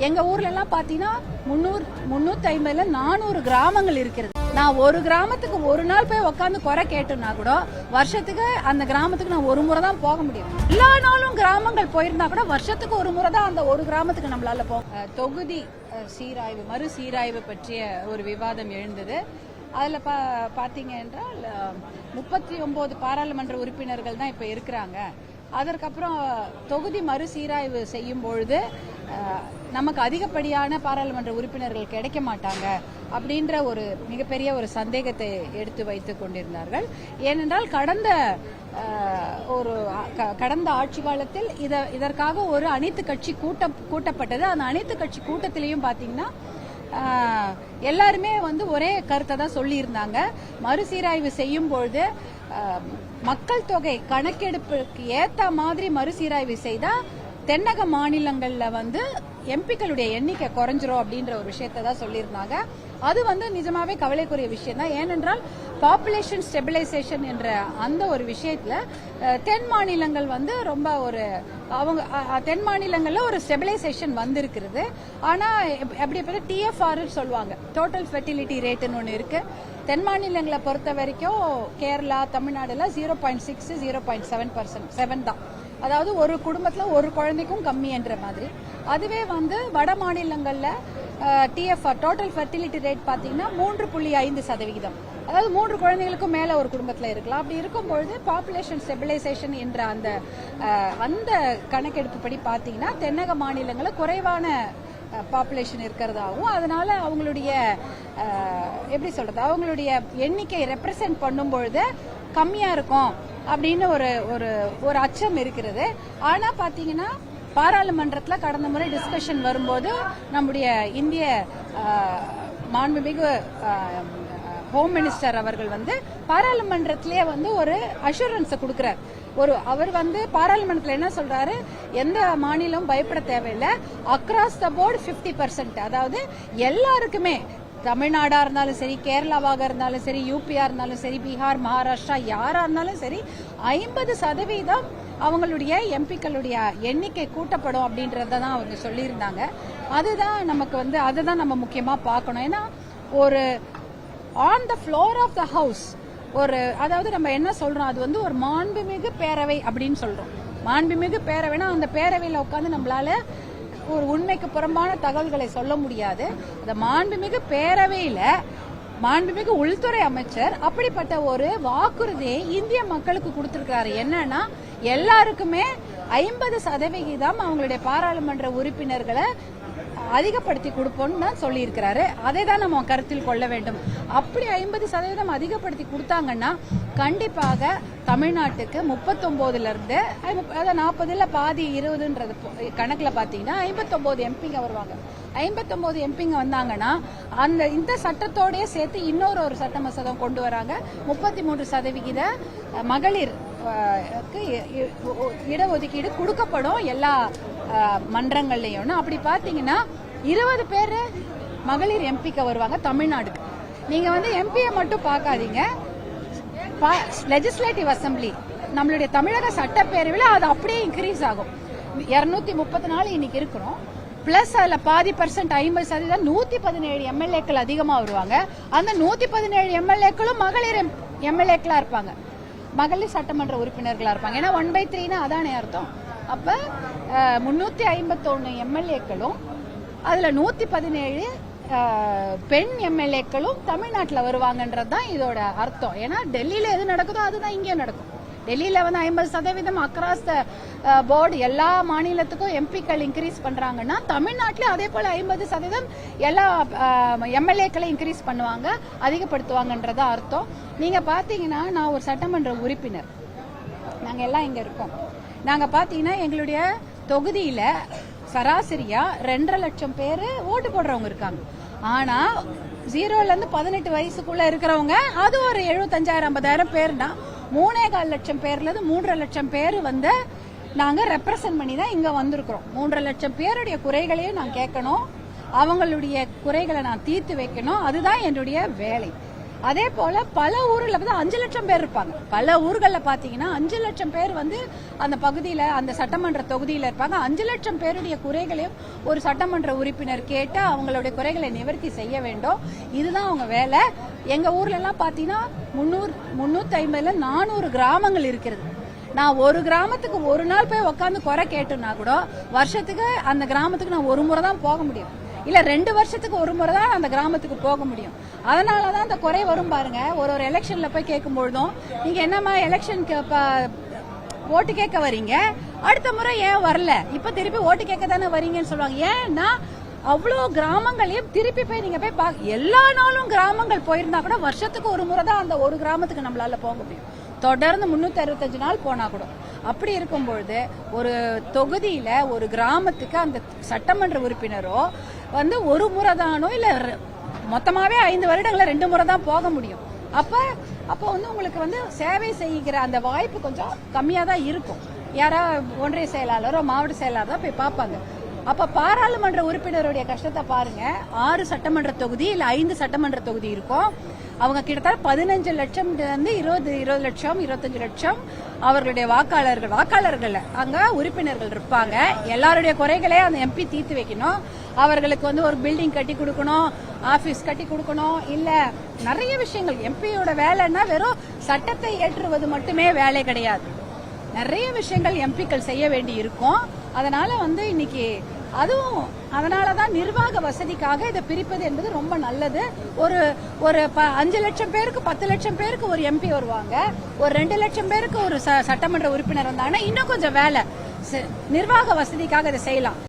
எங்க ஊர்ல எல்லாம் பாத்தீங்கன்னா 350 400 கிராமங்கள் இருக்கிறது. நான் ஒரு கிராமத்துக்கு ஒரு நாள் போய் உட்காந்து குறை கேட்டேன்னா கூட வருஷத்துக்கு அந்த கிராமத்துக்கு நான் ஒரு முறை தான் போக முடியும். எல்லா நாளும் கிராமங்கள் போயிருந்தா கூட வருஷத்துக்கு ஒரு முறை தான் அந்த ஒரு கிராமத்துக்கு நம்மளால போக. தொகுதி சீராய்வு மறு சீராய்வு பற்றிய ஒரு விவாதம் எழுந்தது. அதுல பாத்தீங்க என்றால் 39 பாராளுமன்ற உறுப்பினர்கள் தான் இப்ப இருக்கிறாங்க. அதற்கப்புறம் தொகுதி மறு சீராய்வு செய்யும் பொழுது நமக்கு அதிகப்படியான பாராளுமன்ற உறுப்பினர்கள் கிடைக்க மாட்டாங்க அப்படின்ற ஒரு மிகப்பெரிய ஒரு சந்தேகத்தை எடுத்து வைத்துக் கொண்டிருந்தார்கள். ஏனென்றால் கடந்த ஆட்சி காலத்தில் இதற்காக ஒரு அனைத்து கட்சி கூட்டப்பட்டது. அந்த அனைத்து கட்சி கூட்டத்திலையும் பாத்தீங்கன்னா எல்லாருமே ஒரே கருத்தை தான் சொல்லி இருந்தாங்க. மறுசீராய்வு செய்யும் பொழுது மக்கள் தொகை கணக்கெடுப்புக்கு ஏத்த மாதிரி மறுசீராய்வு செய்தா தென்னக மாநிலங்கள்ல எம்பிக்களுடைய எண்ணிக்கை குறைஞ்சிரும் அப்படின்ற ஒரு விஷயத்தை தான் சொல்லியிருந்தாங்க. அது நிஜமாவே கவலைக்குரிய விஷயம் தான். ஏனென்றால் பாப்புலேஷன் ஸ்டெபிலைசேஷன் என்ற அந்த ஒரு விஷயத்துல தென் மாநிலங்கள் ரொம்ப தென் மாநிலங்கள்ல ஒரு ஸ்டெபிலைசேஷன் வந்திருக்கிறது. ஆனா எப்படி TFR சொல்லுவாங்க, டோட்டல் ஃபெர்டிலிட்டி ரேட்னு ஒன்று இருக்கு. தென் மாநிலங்களை பொறுத்த வரைக்கும் கேரளா, தமிழ்நாடுல 0.6 0.7% தான். அதாவது ஒரு குடும்பத்துல ஒரு குழந்தைக்கும் கம்மி என்ற மாதிரி. அதுவே வட மாநிலங்கள்ல TFR டோட்டல் ஃபெர்டிலிட்டி ரேட் பாத்தீங்கன்னா 3.5%. அதாவது 3 குழந்தைகளுக்கும் மேல ஒரு குடும்பத்துல இருக்கலாம். அப்படி இருக்கும்பொழுது பாப்புலேஷன் ஸ்டெபிலைசேஷன் என்ற அந்த கணக்கெடுப்பு படி பாத்தீங்கன்னா தென்னக மாநிலங்கள குறைவான பாப்புலேஷன் இருக்கிறதாகவும், அதனால அவங்களுடைய அவங்களுடைய எண்ணிக்கை ரெப்ரசென்ட் பண்ணும் பொழுது கம்மியா இருக்கும் அப்படின்னு ஒரு அச்சம் இருக்கிறது. ஆனா பாத்தீங்கன்னா பாராளுமன்றத்துல கடந்த முறை டிஸ்கஷன் வரும்போது நம்முடைய இந்திய மாண்புமிகு ஹோம் மினிஸ்டர் அவர்கள் பாராளுமன்றத்திலேயே ஒரு அஷூரன்ஸ் கொடுக்கிறார். அவர் பாராளுமன்றத்தில் என்ன சொல்றாரு, எந்த மாநிலம் பயப்பட தேவையில்லை, அக்ராஸ் த போர்டு 50%, அதாவது எல்லாருக்குமே தமிழ்நாடா இருந்தாலும் சரி, கேரளாவாக இருந்தாலும் சரி, யூபியா இருந்தாலும் சரி, பீகார், மகாராஷ்டிரா யாரா இருந்தாலும் சரி 50% அவங்களுடைய எம்பிக்களுடைய எண்ணிக்கை கூட்டப்படும் அப்படின்றதான் அவங்க சொல்லியிருந்தாங்க. அதுதான் நமக்கு அதுதான் நம்ம முக்கியமா பார்க்கணும். ஏன்னா ஒரு on the floor of the house அதாவது நம்ம என்ன சொல்றோம், அது ஒரு மாண்புமிகு பேரவை அப்படின்னு சொல்றோம். மாண்புமிகு பேரவைனா அந்த பேரவையில உட்காந்து நம்மளால ஒரு உண்மைக்கு புறம்பான தகவல்களை சொல்ல முடியாது. அந்த மாண்புமிகு பேரவையில மாண்புமிகு உள்துறை அமைச்சர் அப்படிப்பட்ட ஒரு வாக்குறுதியை இந்திய மக்களுக்கு கொடுத்திருக்காரு. என்னன்னா எல்லாருக்குமே 50% அவங்களுடைய பாராளுமன்ற உறுப்பினர்களை அதிகப்படுத்தி கொடுப்போம்னு தான் சொல்லி இருக்கிறாரு. அதை தான் நம்ம கருத்தில் கொள்ள வேண்டும். அப்படி 50% அதிகப்படுத்தி கொடுத்தாங்கன்னா கண்டிப்பாக தமிழ்நாட்டுக்கு 39ல இருந்து 40 பாதி 20ன்றது கணக்குல பாத்தீங்கன்னா 59 எம்பிங்க வருவாங்க. 59 எம்பிங்க வந்தாங்கன்னா இந்த சட்டத்தோடய சேர்த்து இன்னொரு சட்ட மசோதா கொண்டு வராங்க. 33% மகளிர் இடஒதுக்கீடு கொடுக்கப்படும் எல்லா மன்றங்கள்லயும். அப்படி பாத்தீங்கன்னா 20 பேரு மகளிர் எம்பிக்கு வருவாங்க தமிழ்நாடுக்கு. நீங்க எம்பியை மட்டும் பார்க்காதீங்க, லெஜிஸ்லேட்டிவ் அசம்பிளி நம்மளுடைய தமிழக சட்டப்பேரவையில் அது அப்படியே இன்க்ரீஸ் ஆகும். 234 இன்னைக்கு இருக்கிறோம். பிளஸ் அதுல பாதி % 50% 117 எம்எல்ஏக்கள் அதிகமா வருவாங்க. அந்த 117 எம்எல்ஏக்களும் மகளிர் எம்எல்ஏக்களா இருப்பாங்க, மகளிர் சட்டமன்ற உறுப்பினர்களா இருப்பாங்க. ஏன்னா 1/3 அதானே அர்த்தம். அப்ப 351 எம்எல்ஏக்களும் அதுல 117 பெண் எம்எல்ஏக்களும் தமிழ்நாட்டில் வருவாங்கன்றதுதான் இதோட அர்த்தம். ஏன்னா டெல்லியில எது நடக்குதோ அதுதான் இங்கே நடக்கும். டெல்லியில 50% அக்ராஸ் த போர்டு எல்லா மாநிலத்துக்கும் எம்பிக்கள் இன்க்ரீஸ் பண்றாங்கன்னா தமிழ்நாட்டில அதே போல 50% எல்லா எம்எல்ஏக்களை இன்க்ரீஸ் பண்ணுவாங்க, அதிகப்படுத்துவாங்கன்றதா அர்த்தம். நீங்க பாத்தீங்கன்னா நான் ஒரு சட்டமன்ற உறுப்பினர், நாங்க எல்லாம் இங்க இருக்கோம். நாங்க பாத்தீங்கன்னா எங்களுடைய தொகுதியில சராசரியா 2.5 லட்சம் பேரு ஓட்டு போடுறவங்க இருக்காங்க. ஆனா 0ல இருந்து 18 வயசுக்குள்ள இருக்கிறவங்க அது ஒரு 75,000-50,000 பேர்னா 3.25 லட்சம் பேர்ல இருந்து 3.5 லட்சம் பேர் நாங்க ரெப்ரசென்ட் பண்ணி தான் இங்க வந்திருக்கிறோம். 3.5 லட்சம் பேருடைய குறைகளையும் நான் கேட்கணும், அவங்களுடைய குறைகளை நான் தீர்த்து வைக்கணும். அதுதான் என்னுடைய வேலை. அதே போல பல ஊர்ல வந்து 5 லட்சம் பேர் இருப்பாங்க. பல ஊர்கள்ல பாத்தீங்கன்னா 5 லட்சம் பேர் வந்து அந்த பகுதியில அந்த சட்டமன்ற தொகுதியில இருப்பாங்க. 5 லட்சம் பேருடைய குறைகளையும் ஒரு சட்டமன்ற உறுப்பினர் கேட்டு அவங்களுடைய குறைகளை நிவர்த்தி செய்ய வேண்டும். இதுதான் அவங்க வேலை. எங்க ஊர்ல எல்லாம் பாத்தீங்கன்னா 350 400 கிராமங்கள் இருக்கிறது. நான் ஒரு கிராமத்துக்கு ஒரு நாள் போய் உட்காந்து குறை கேட்டுனா கூட வருஷத்துக்கு அந்த கிராமத்துக்கு நான் ஒரு முறை தான் போக முடியும், இல்ல 2 வருஷத்துக்கு ஒரு முறை தான் அந்த கிராமத்துக்கு போக முடியும். அதனாலதான் அந்த குறை வரும் பாருங்க. ஒரு எலெக்ஷன்ல போய் கேட்கும் பொழுதும் நீங்க என்னமா எலெக்ஷனுக்கு ஓட்டு கேட்க வரீங்க, அடுத்த முறை ஏன் வரல, இப்ப திருப்பி ஓட்டு கேட்க தானே வரீங்கன்னு சொல்லுவாங்க. ஏன்னா அவ்வளவு கிராமங்களையும் திருப்பி போய் நீங்க போய் எல்லா நாளும் கிராமங்கள் போயிருந்தா கூட வருஷத்துக்கு ஒரு முறை தான் அந்த ஒரு கிராமத்துக்கு நம்மளால போக முடியும். தொடர்ந்து 365 நாள் போனா கூட. அப்படி இருக்கும்பொழுது ஒரு தொகுதியில ஒரு கிராமத்துக்கு அந்த சட்டமன்ற உறுப்பினரோ வந்து ஒரு முறை தானோ இல்ல மொத்தமாவே 5 வருடங்கள 2 முறை தான் போக முடியும். அப்ப வந்து உங்களுக்கு வந்து சேவை செய்கிற அந்த வாய்ப்பு கொஞ்சம் கம்மியா தான் இருக்கும். யாரா ஒன்றிய செயலாளரோ மாவட்ட செயலாளரோ போய் பார்ப்பாங்க. அப்ப பாராளுமன்ற உறுப்பினருடைய கஷ்டத்தை பாருங்க. 6 சட்டமன்ற தொகுதி இல்ல 5 சட்டமன்ற தொகுதி இருக்கும். அவங்க கிட்டத்தட்ட 15 லட்சம் 20 லட்சம் 25 லட்சம் அவர்களுடைய வாக்காளர்கள் அங்க உறுப்பினர்கள் இருப்பாங்க. எல்லாருடைய குறைகளே அந்த எம்பி தீர்த்து வைக்கணும். அவர்களுக்கு வந்து ஒரு பில்டிங் கட்டி கொடுக்கணும், ஆபீஸ் கட்டி கொடுக்கணும், இல்ல நிறைய விஷயங்கள். எம்பியோட வேலைன்னா வெறும் சட்டத்தை ஏற்றுவது மட்டுமே வேலை கிடையாது. நிறைய விஷயங்கள் எம்பிக்கள் செய்ய வேண்டி இருக்கும். அதனால வந்து இன்னைக்கு அதுவும் அதனாலதான் நிர்வாக வசதிக்காக இதை பிரிப்பது என்பது ரொம்ப நல்லது. ஒரு 5 லட்சம் பேருக்கு 10 லட்சம் பேருக்கு ஒரு எம்பி வருவாங்க, ஒரு 2 லட்சம் பேருக்கு ஒரு சட்டமன்ற உறுப்பினர் வந்தாங்கன்னா இன்னும் கொஞ்சம் வேலை. நிர்வாக வசதிக்காக இதை செய்யலாம்.